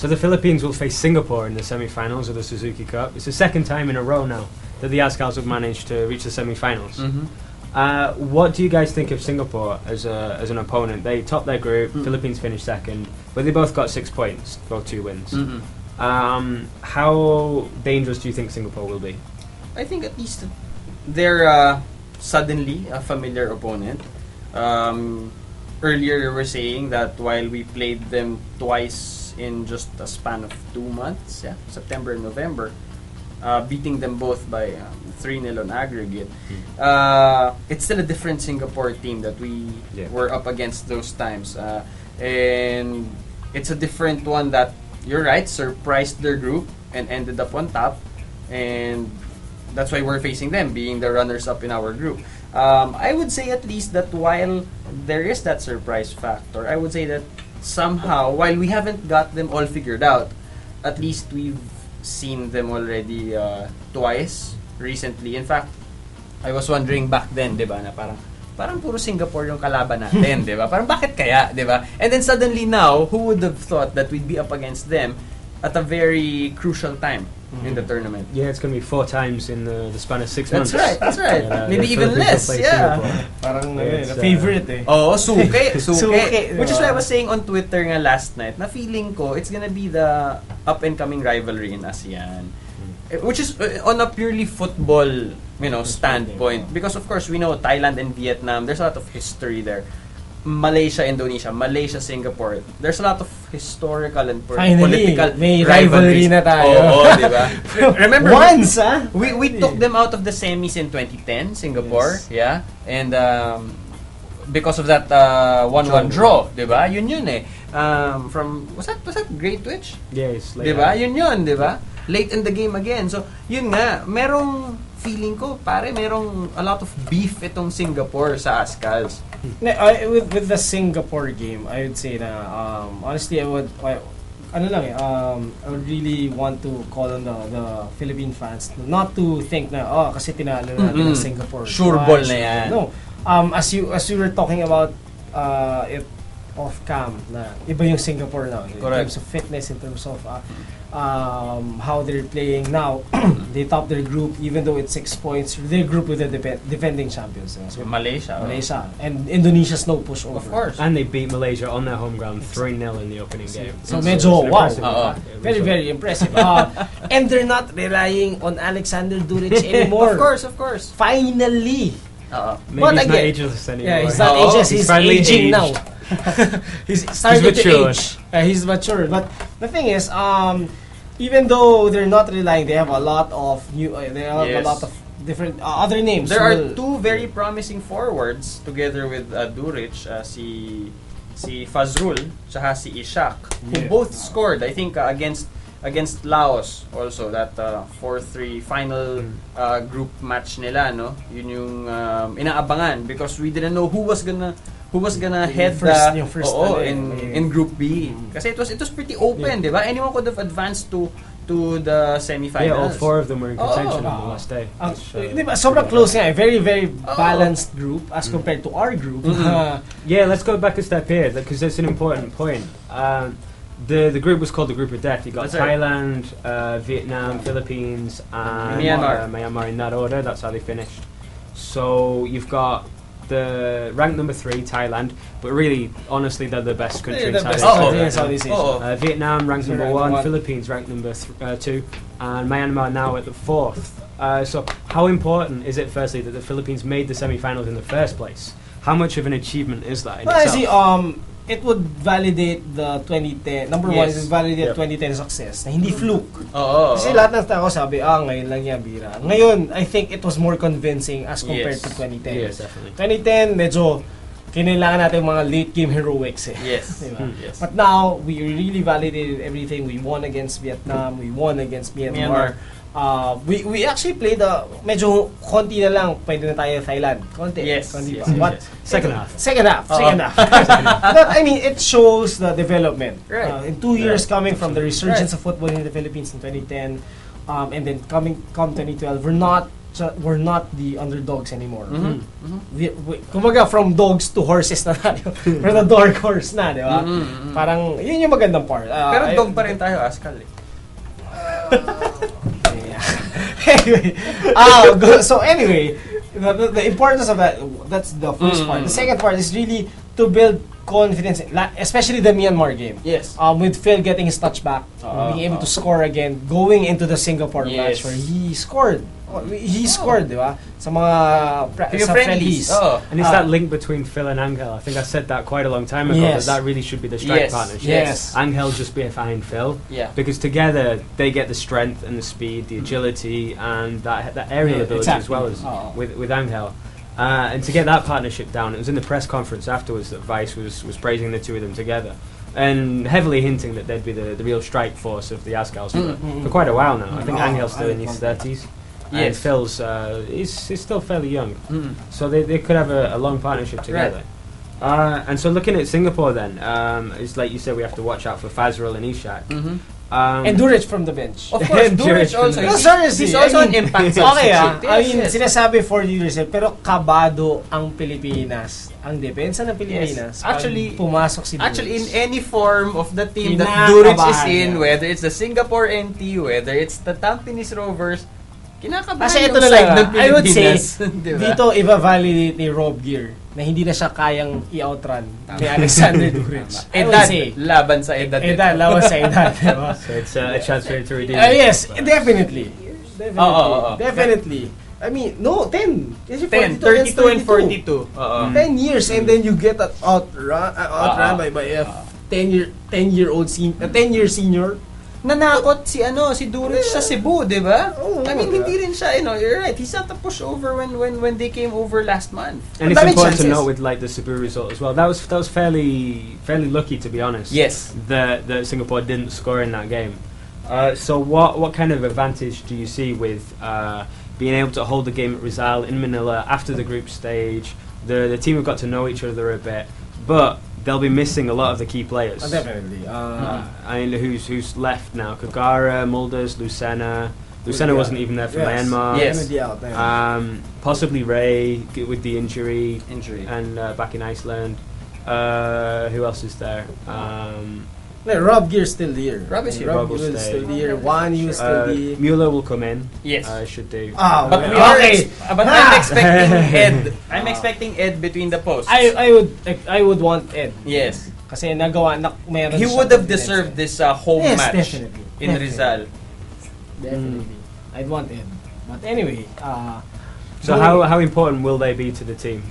So the Philippines will face Singapore in the semi-finals of the Suzuki Cup. It's the second time in a row now that the Azkals have managed to reach the semi-finals. What do you guys think of Singapore as an opponent? They topped their group, Philippines finished second, but they both got 6 points, both 2 wins. How dangerous do you think Singapore will be? I think at least they're suddenly a familiar opponent. Earlier we were saying that while we played them twice in just a span of 2 months, September and November, beating them both by 3-0 on aggregate. It's still a different Singapore team that we were up against those times. And it's a different one that, you're right, surprised their group and ended up on top. And that's why we're facing them, being the runners-up in our group. I would say at least that while there is that surprise factor, I would say that somehow, while we haven't got them all figured out, at least we've seen them already twice recently. In fact, I was wondering back then, di ba, na parang puro Singapore yung kalaban natin, di ba? Parang bakit kaya, di ba? And then suddenly now, who would have thought that we'd be up against them at a very crucial time in the tournament? Yeah, it's going to be 4 times in the span of 6 months. That's right. Maybe even less, Parang favorite eh. Oh, suke. Which is why I was saying on Twitter nga last night, na feeling ko, it's gonna be the up-and-coming rivalry in ASEAN. Which is on a purely football, standpoint. Because of course, we know Thailand and Vietnam, there's a lot of history there. Malaysia, Indonesia, Malaysia, Singapore. There's a lot of historical and political may rivalry na tayo. Oo, di ba? Remember, once, we took them out of the semis in 2010, Singapore. Yes. And because of that 1-1 draw, di ba? Yun eh. From was that Great Twitch? Yes. Di ba? Yun, di ba? Late in the game again. So, yun nga, merong feeling ko, merong a lot of beef itong Singapore sa Azkals. With the Singapore game, I would say na honestly I would really want to call on the Philippine fans not to think na kasi tinalo natin ng Singapore. Sure ball na yan. No. As you were talking about it off cam na iba yung Singapore now in terms of fitness, in terms of how they're playing now. They top their group even though it's 6 points. Their group with the defending champions. So Malaysia. And Indonesia's no pushover. Of course. And they beat Malaysia on their home ground 3-0 in the opening game. So medyo wow. Very, result. very impressive. And they're not relying on Alexander Duric anymore. Of course. Finally. Maybe he's not ageless anymore. Yeah, he's not ageless. He's aging now. He's starting to age. He's mature. But the thing is, even though they're not relying, they have a lot of a lot of different other names. There are 2 very promising forwards together with Duric, si Fazrul, tsaka si Ishak, who both scored. I think against Laos also, that 4-3 final group match nila, no? Yun yung inaabangan because we didn't know who was gonna head first in Group B. Kasi it was pretty open, di ba? Anyone could have advanced to the semifinals. Yeah, all 4 of them were in contention on the last day. Sobrang close nga. Very, very balanced group as compared to our group. Yeah, let's go back a step here because that's an important point. The group was called the Group of Death. You got Thailand, Vietnam, Philippines, and Myanmar in that order. That's how they finished. So you've got the ranked number 3 Thailand, but really, honestly, they're the best country in Southeast Asia. Vietnam ranked number 1, Philippines ranked number 2, and Myanmar now at the 4th. So how important is it, firstly, that the Philippines made the semi-finals in the first place? How much of an achievement is that in itself? It would validate the 2010. Number 1 is validate 2010 success. Na hindi fluke. Kasi lahat ng tao sabi, ngayon lang yan, bira. Ngayon, I think it was more convincing as compared to 2010. Yes, definitely. 2010, medyo kinailangan natin mga late game heroics eh. Yes. Diba? Yes. But now, we really validated everything. We won against Vietnam. We won against Myanmar. We actually played medyo konti na lang pwede na tayo Thailand. Konti. Yes. But second half. But I mean, it shows the development. Right. In 2 years coming from the resurgence of football in the Philippines in 2010, and then come 2012, we're not we're not the underdogs anymore. Kumbaga, from dogs to horses na tayo. We're the dark horse na, di ba? Parang, yun yung magandang part. Pero dog pa rin tayo, Askal eh. Anyway, so anyway, the importance of that's the first part. The second part is really to build confidence, especially the Myanmar game. Yes. With Phil getting his touchback, being able to score again, going into the Singapore match where he scored. He scored, di ba? Sa mga friendlies. And it's that link between Phil and Angel. I think I said that quite a long time ago. That really should be the strike partnership. Yes. Angel just behind Phil. Yeah. Because together they get the strength and the speed, the agility, and that aerial ability as well as with Angel. And to get that partnership down, it was in the press conference afterwards that Vice was praising the two of them together. And heavily hinting that they'd be the real strike force of the Ascals for quite a while now. I think Angel's still in his 30s. And Phil's he's still fairly young. So they could have a long partnership together. Right. And so looking at Singapore then, it's like you said, we have to watch out for Fazrul and Ishak. And Durich from the bench. Of course, Durich also. He's also an impact substitute. I mean, sinasabi for years, pero kabado ang Pilipinas. Ang depensa ng Pilipinas. Actually, pumasok si Durich. Actually, in any form of the team that Durich is in, whether it's the Singapore NT, whether it's the Tampines Rovers, kinakabahan yung side ng Pilipinas. I would say, dito i-validate ni Rob Gear na hindi na siya kayang i-outrun ni Alexander Durich. Edad, laban sa edad. Edad, laban sa edad. So it's a chance for you to redeem. Yes, definitely. Definitely. I mean, no, 10. 10, 32 and 42. 10 years and then you get outrun by a 10-year senior. Nanakot si Durich sa Cebu, di ba? I mean, hindi rin siya, you're right. He's not a pushover when they came over last month. And it's important to note with like the Cebu result as well. That was fairly lucky, to be honest. Yes. That Singapore didn't score in that game. So what kind of advantage do you see with being able to hold the game at Rizal in Manila after the group stage? The team have got to know each other a bit, but they'll be missing a lot of the key players. Definitely. I mean, who's left now? Kagara, Mulders, Lucena. Lucena wasn't even there for Myanmar. Yes. Possibly Ray with the injury. And back in Iceland. Who else is there? Rob Gear's still here. Rob is here. Rob will still here. Juan will still be. Mueller will come in. Yes. Should do. But I'm expecting Ed. I'm expecting Ed between the posts. I would want Ed. Yes. Kasi meron he would have deserved this home match in Rizal. Definitely. I'd want Ed. But anyway, so how important will they be to the team?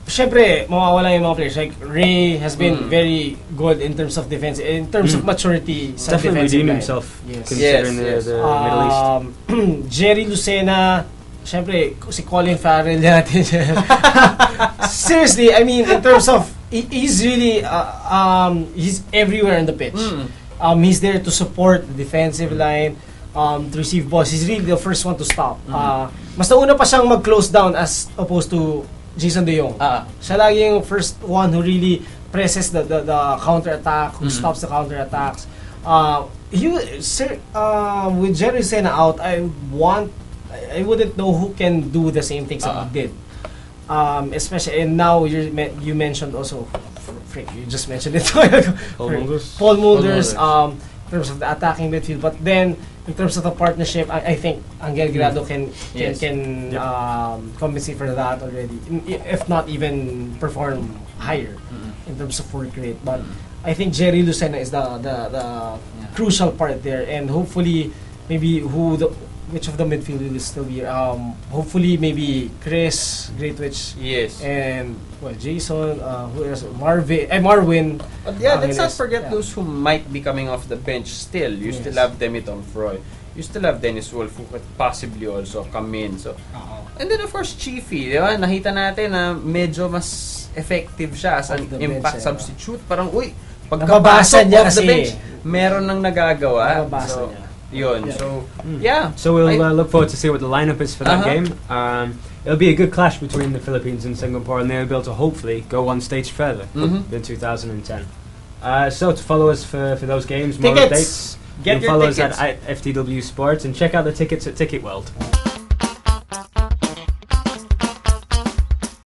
Syempre, mawawala yung mga players. Like, Ray has been very good in terms of defense, in terms of maturity sa definitely defensive line. himself, considering the Middle East. Jerry Lucena, syempre, si Colin Farrell natin. Seriously, I mean, in terms of, he's really, he's everywhere on the pitch. He's there to support the defensive line, to receive balls. He's really the first one to stop. Mas nauna pa siyang mag-close down as opposed to Jason De Jong. Siya lagi yung first one who really presses the counter-attack, who stops the counter-attacks. With Jerry Sena out, I wouldn't know who can do the same things that he did. Especially, and now you mentioned also, you just mentioned it. Paul Mulders. In terms of the attacking midfield, but then in terms of the partnership, I think Angel Grado can compensate for that already, if not even perform higher in terms of work rate. But I think Jerry Lucena is the crucial part there, and hopefully maybe which of the midfield will still be hopefully maybe Chris Greatwich, and Jason, who else? Marvin. But let's not forget those who might be coming off the bench still. You still have Demiton Froy, you still have Dennis Wolf, who could possibly also come in. So and then of course Chiefy, di ba? Nakita natin na medyo mas effective siya as an impact substitute. Parang pagkapasok off the bench, meron nang nagagawa. So yun. So So we'll look forward to see what the lineup is for that game. It'll be a good clash between the Philippines and Singapore, and they'll be able to hopefully go one stage further than 2010. So to follow us for those games, more updates. Get you can your follow tickets. us at FTW Sports and check out the tickets at Ticket World.